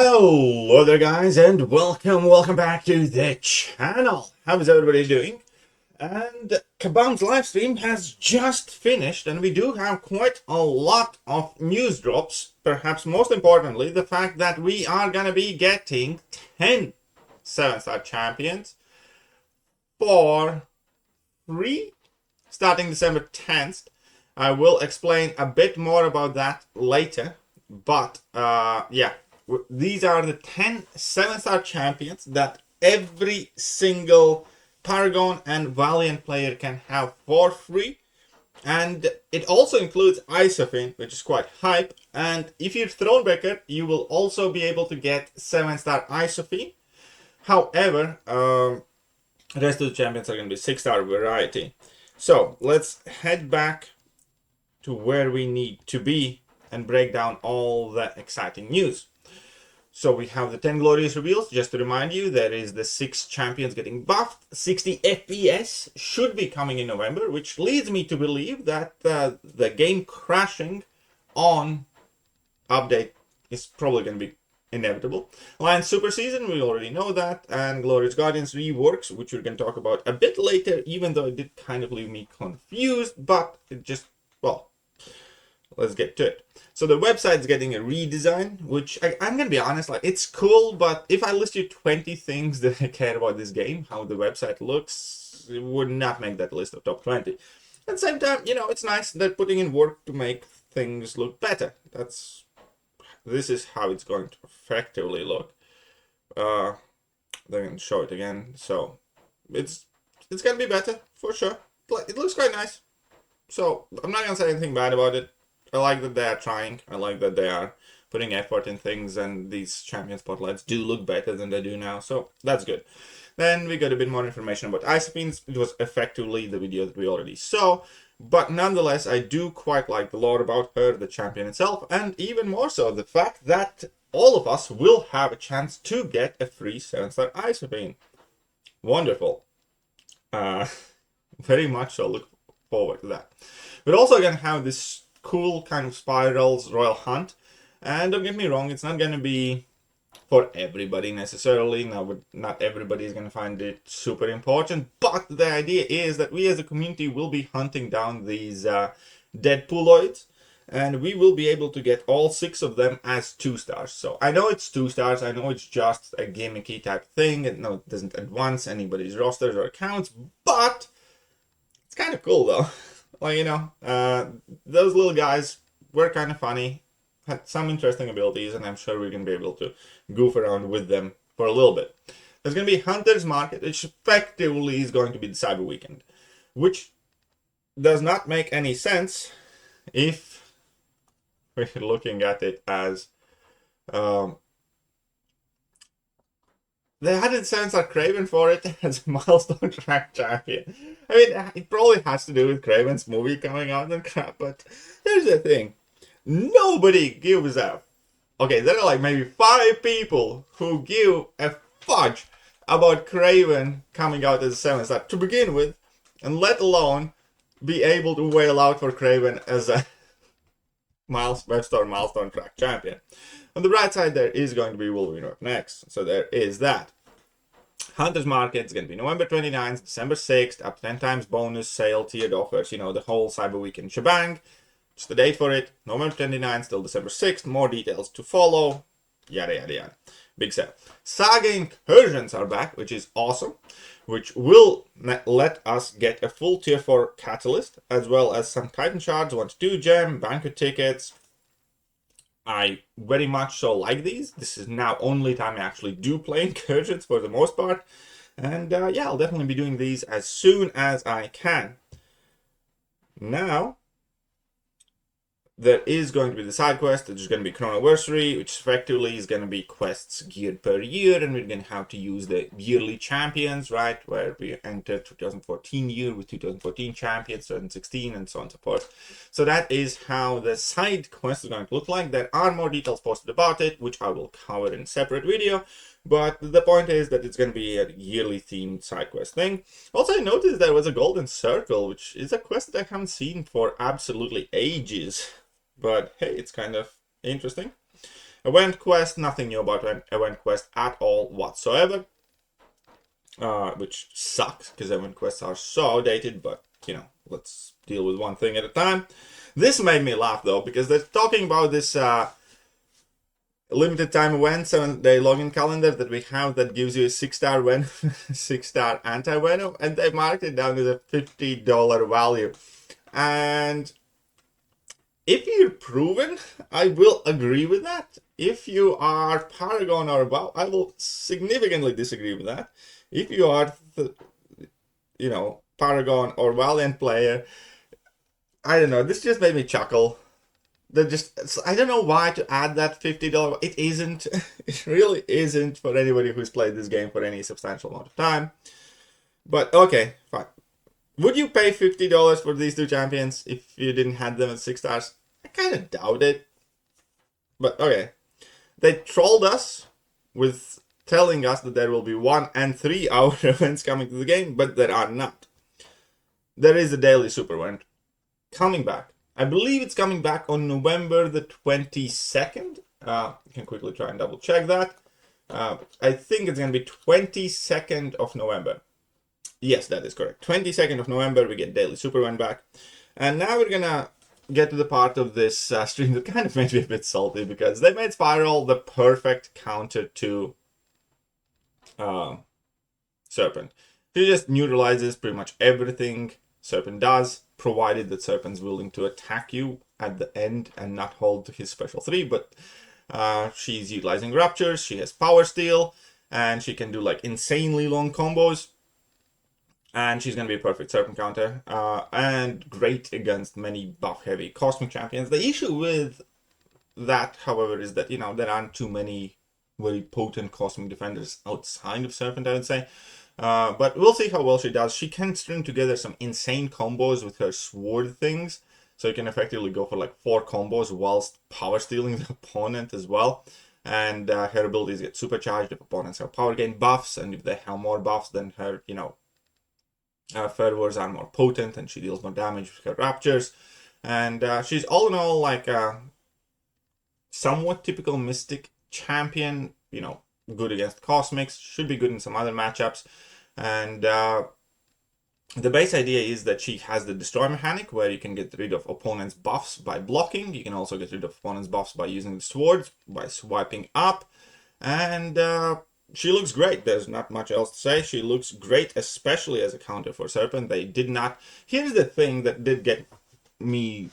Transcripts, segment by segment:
Hello there guys, and welcome back to the channel. How is everybody doing? And Kabam's live stream has just finished, and we do have quite a lot of news drops. Perhaps most importantly, the fact that we are gonna be getting 10 7-star champions for free starting December 10th. I will explain a bit more about that later, but yeah. These are the 10 7-star champions that every single Paragon and Valiant player can have for free. And it also includes Isofin, which is quite hype. And if you're Thronebreaker, you will also be able to get 7-star Isofin. However, the rest of the champions are going to be 6-star variety. So let's head back to where we need to be and break down all the exciting news. So we have the 10 glorious reveals. Just to remind you, there is the 6 champions getting buffed. 60 FPS should be coming in November, which leads me to believe that the game crashing on update is probably going to be inevitable. Lion Super Season, we already know that. And Glorious Guardians reworks, which we're going to talk about a bit later, even though it did kind of leave me confused. But it just, well, let's get to it. So the website's getting a redesign, which I'm going to be honest, like, it's cool, but if I list you 20 things that I care about this game, how the website looks, it would not make that list of top 20. At the same time, you know, it's nice they're putting in work to make things look better. This is how it's going to effectively look. They're going to show it again, so it's going to be better, for sure. It looks quite nice, so I'm not going to say anything bad about it. I like that they are trying. I like that they are putting effort in things, and these champion spotlights do look better than they do now, so that's good. Then we got a bit more information about Isofin. It was effectively the video that we already saw, but nonetheless, I do quite like the lore about her, the champion itself, and even more so, the fact that all of us will have a chance to get a free 7-star Isofin. Wonderful. Very much so. Look forward to that. We're also going to have this cool kind of spirals royal hunt, and don't get me wrong, it's not going to be for everybody necessarily. Now, not everybody is going to find it super important, but the idea is that we as a community will be hunting down these Deadpooloids, and we will be able to get all 6 of them as 2 stars. So I know it's 2 stars, I know it's just a gimmicky type thing, and no, it doesn't advance anybody's rosters or accounts, but it's kind of cool though. Well, you know, those little guys were kind of funny, had some interesting abilities, and I'm sure we're going to be able to goof around with them for a little bit. There's going to be Hunter's Market, which effectively is going to be the Cyber Weekend, which does not make any sense if we're looking at it as they added 7-star Kraven for it as a milestone track champion. I mean, it probably has to do with Kraven's movie coming out and crap, but here's the thing. Nobody gives a... Okay, there are like maybe 5 people who give a fudge about Kraven coming out as a 7-star to begin with, and let alone be able to wail out for Kraven as a webstar milestone track champion. On the right side, there is going to be Wolverine next, so there is that. Hunter's Market is going to be November 29th, December 6th, up to 10 times bonus, sale, tiered offers, you know, the whole Cyber Weekend shebang. Just the date for it, November 29th till December 6th, more details to follow, yada yada yada. Big sale. Saga Incursions are back, which is awesome, which will let us get a full tier 4 Catalyst, as well as some Titan Shards, 1-2 gem, banquet tickets. I very much so like these. This is now only time I actually do play Incursions for the most part. And yeah, I'll definitely be doing these as soon as I can. Now, there is going to be the side quest. There's going to be Chronoversary, which effectively is going to be quests geared per year, and we're going to have to use the yearly champions, right? Where we entered 2014 year with 2014 champions, 2016, and so on and so forth. So that is how the side quest is going to look like. There are more details posted about it, which I will cover in a separate video. But the point is that it's going to be a yearly themed side quest thing. Also, I noticed there was a golden circle, which is a quest that I haven't seen for absolutely ages. But hey, it's kind of interesting. Event quest, nothing new about event quest at all whatsoever. Which sucks because event quests are so outdated, but you know, let's deal with one thing at a time. This made me laugh though, because they're talking about this limited time event 7-day login calendar that we have that gives you a 6-star Venom, 6-star anti-Venom, and they marked it down to the $50 value. And if you're proven, I will agree with that. If you are Paragon or above, I will significantly disagree with that. If you are, Paragon or Valiant player, I don't know. This just made me chuckle. I don't know why to add that $50. It isn't. It really isn't for anybody who's played this game for any substantial amount of time. But okay, fine. Would you pay $50 for these two champions if you didn't have them at 6 stars? I kind of doubt it. But okay. They trolled us with telling us that there will be 1 and 3 hour events coming to the game, but there are not. There is a daily super event coming back. I believe it's coming back on November the 22nd. You can quickly try and double check that. I think it's going to be 22nd of November. Yes, that is correct. 22nd of November, we get daily super event back. And now we're going to get to the part of this stream that kind of made me a bit salty, because they made Spiral the perfect counter to Serpent. She just neutralizes pretty much everything Serpent does, provided that Serpent's willing to attack you at the end and not hold to his special 3, but she's utilizing Raptures, she has Power Steal, and she can do like insanely long combos. And she's going to be a perfect Serpent counter, and great against many buff-heavy Cosmic champions. The issue with that, however, is that, there aren't too many very potent Cosmic defenders outside of Serpent, I would say. But we'll see how well she does. She can string together some insane combos with her sword things, so you can effectively go for like 4 combos whilst power stealing the opponent as well. And her abilities get supercharged if opponents have power gain buffs, and if they have more buffs, then her, fervors are more potent, and she deals more damage with her Raptures. And she's all in all like a somewhat typical Mystic champion, good against Cosmics, should be good in some other matchups. And the base idea is that she has the Destroy mechanic, where you can get rid of opponents' buffs by blocking. You can also get rid of opponents' buffs by using the swords, by swiping up. And she looks great. There's not much else to say. She looks great, especially as a counter for Serpent. They did not... Here's the thing that did get me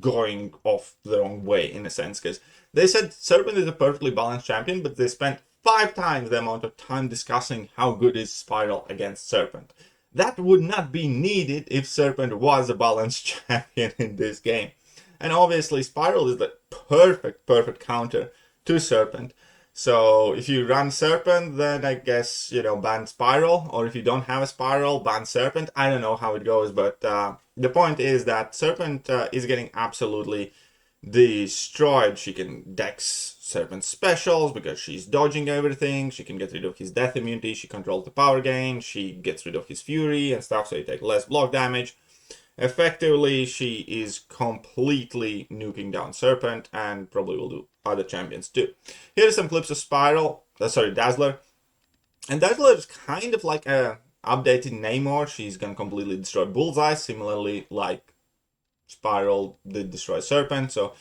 going off the wrong way, in a sense, because they said Serpent is a perfectly balanced champion, but they spent 5 times the amount of time discussing how good is Spiral against Serpent. That would not be needed if Serpent was a balanced champion in this game. And obviously Spiral is the perfect counter to Serpent. So if you run Serpent, then I guess, ban Spiral. Or if you don't have a Spiral, ban Serpent. I don't know how it goes, but the point is that Serpent is getting absolutely destroyed. She can dex Serpent's specials because she's dodging everything. She can get rid of his death immunity. She controls the power gain. She gets rid of his fury and stuff, so you take less block damage. Effectively, she is completely nuking down Serpent, and probably will do other champions too. Here are some clips of Dazzler. And Dazzler is kind of like a updated Namor. She's gonna completely destroy Bullseye, similarly like Spiral did destroy Serpent. So,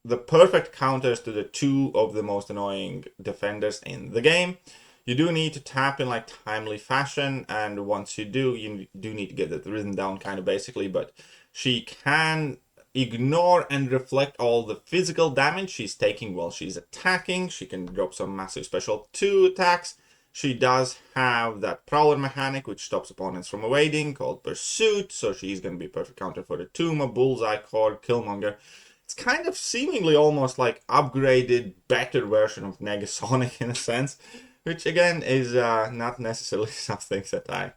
the perfect counters to the 2 of the most annoying defenders in the game. You do need to tap in like timely fashion, and once you do, you do need to get it written down kind of basically, but she can ignore and reflect all the physical damage she's taking while she's attacking. She can drop some massive special 2 attacks. She does have that Prowler mechanic, which stops opponents from evading, called Pursuit, so she's going to be a perfect counter for the Tuma, Bullseye, Cord, Killmonger. It's kind of seemingly almost like upgraded, better version of Negasonic in a sense, which again is not necessarily something that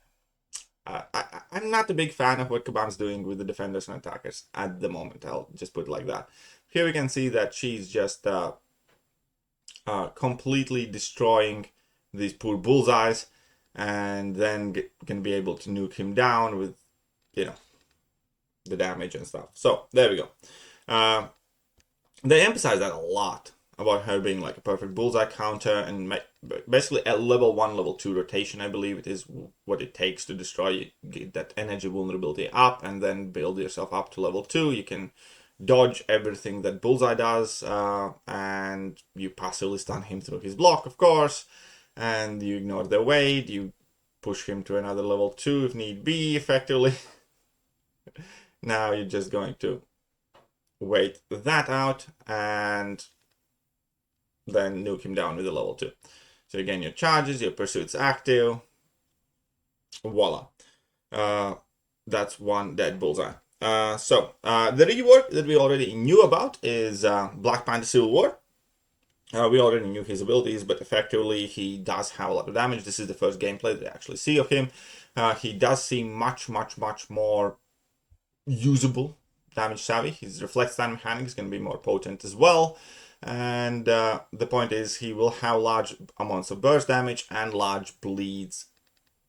I'm not a big fan of what Kabam's doing with the defenders and attackers at the moment. I'll just put it like that. Here we can see that she's just completely destroying these poor Bullseyes, and then can be able to nuke him down with, the damage and stuff. So there we go. They emphasize that a lot about her being like a perfect bullseye counter and basically a level 1, level 2 rotation. I believe it is what it takes to destroy, get that energy vulnerability up, and then build yourself up to level 2. You can dodge everything that bullseye does, and you passively stun him through his block, of course, and you ignore the weight. You push him to another level 2 if need be, effectively. Now you're just going to wait that out and then nuke him down with a level 2. So again, your charges, your pursuit's active. Voila. That's one dead bullseye. The rework that we already knew about is Black Panther Civil War. We already knew his abilities, but effectively he does have a lot of damage. This is the first gameplay that I actually see of him. He does seem much more usable damage savvy. His reflex stun mechanic is going to be more potent as well. And the point is he will have large amounts of burst damage and large bleeds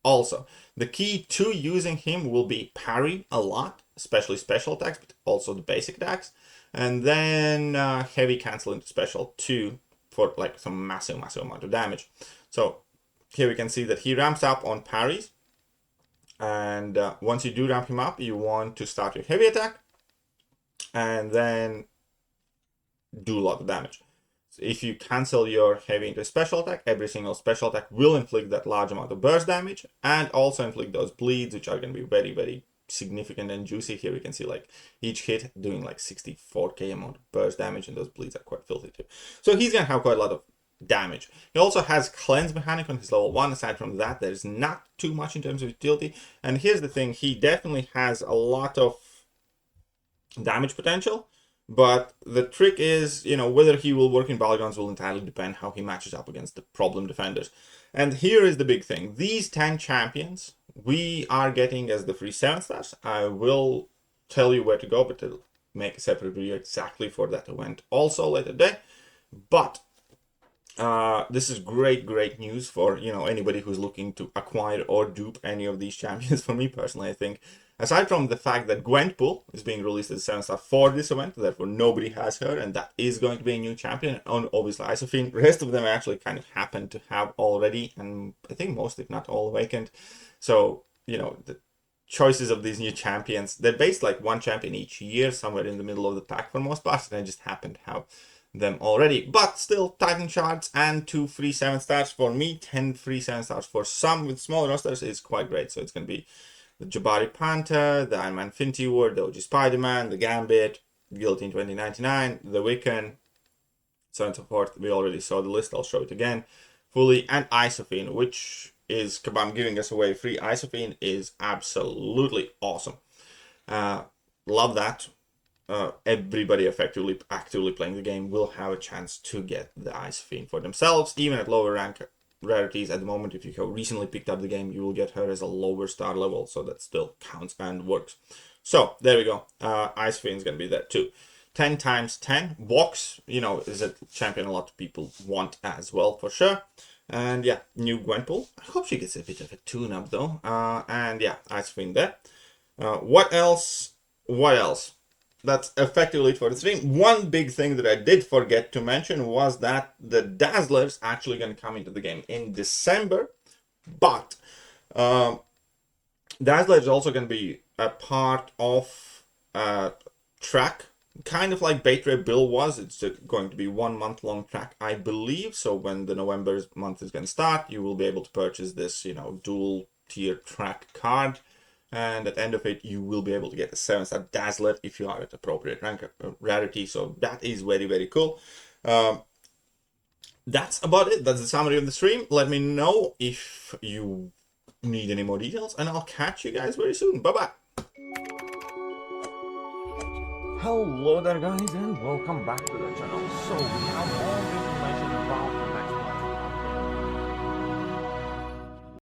also. The key to using him will be parry a lot, especially special attacks, but also the basic attacks. And then heavy cancel into special too for like some massive amount of damage. So here we can see that he ramps up on parries. And once you do ramp him up, you want to start your heavy attack and then do a lot of damage. So if you cancel your heavy into special attack, every single special attack will inflict that large amount of burst damage and also inflict those bleeds, which are going to be very significant and juicy. Here we can see like each hit doing like 64k amount of burst damage, and those bleeds are quite filthy too. So he's going to have quite a lot of damage. He also has cleanse mechanic on his level 1. Aside from that, there's not too much in terms of utility. And here's the thing, he definitely has a lot of damage potential, but the trick is, you know, whether he will work in polygons will entirely depend how he matches up against the problem defenders. And here is the big thing, these 10 champions we are getting as the free 7-stars. I will tell you where to go, but I'll make a separate video exactly for that event also later today. But this is great news for, you know, anybody who's looking to acquire or dupe any of these champions. For me personally, I think, aside from the fact that Gwenpool is being released as a 7-star for this event, therefore nobody has her, and that is going to be a new champion, and obviously Isophine, the rest of them actually kind of happen to have already, and I think most, if not all, awakened. So, you know, the choices of these new champions, they're based like one champion each year, somewhere in the middle of the pack for most parts, and I just happen to have them already. But still, Titan shards and 2 free 7-stars for me, 10 free 7-stars for some with smaller rosters is quite great. So it's going to be the Jabari Panther, the Iron Man Infinity War, the OG Spider-Man, the Gambit, Guillotine 2099, the Wiccan, so on and so forth. We already saw the list, I'll show it again fully. And Isophine, which is Kabam giving us away free. Isophine is absolutely awesome. Love that. Everybody effectively actively playing the game will have a chance to get the Isophine for themselves, even at lower rank rarities. At the moment, if you have recently picked up the game, you will get her as a lower star level, so that still counts and works. So there we go. Isophine is going to be there too. 10 times 10 Vox, you know, is a champion a lot of people want as well, for sure. And yeah, new Gwenpool. I hope she gets a bit of a tune-up though. And yeah, Isophine there. What else? That's effectively it for the stream. One big thing that I did forget to mention was that the Dazzler is actually going to come into the game in December, but Dazzler is also going to be a part of track, kind of like Baytray Bill was. It's going to be 1 month long track, I believe. So when the November month is going to start, you will be able to purchase this, you know, dual tier track card. And at the end of it, you will be able to get a 7-star Dazzler if you are at appropriate rank rarity. So that is very cool. That's about it. That's the summary of the stream. Let me know if you need any more details, and I'll catch you guys very soon. Bye-bye. Hello there, guys, and welcome back to the channel. So we have all the information about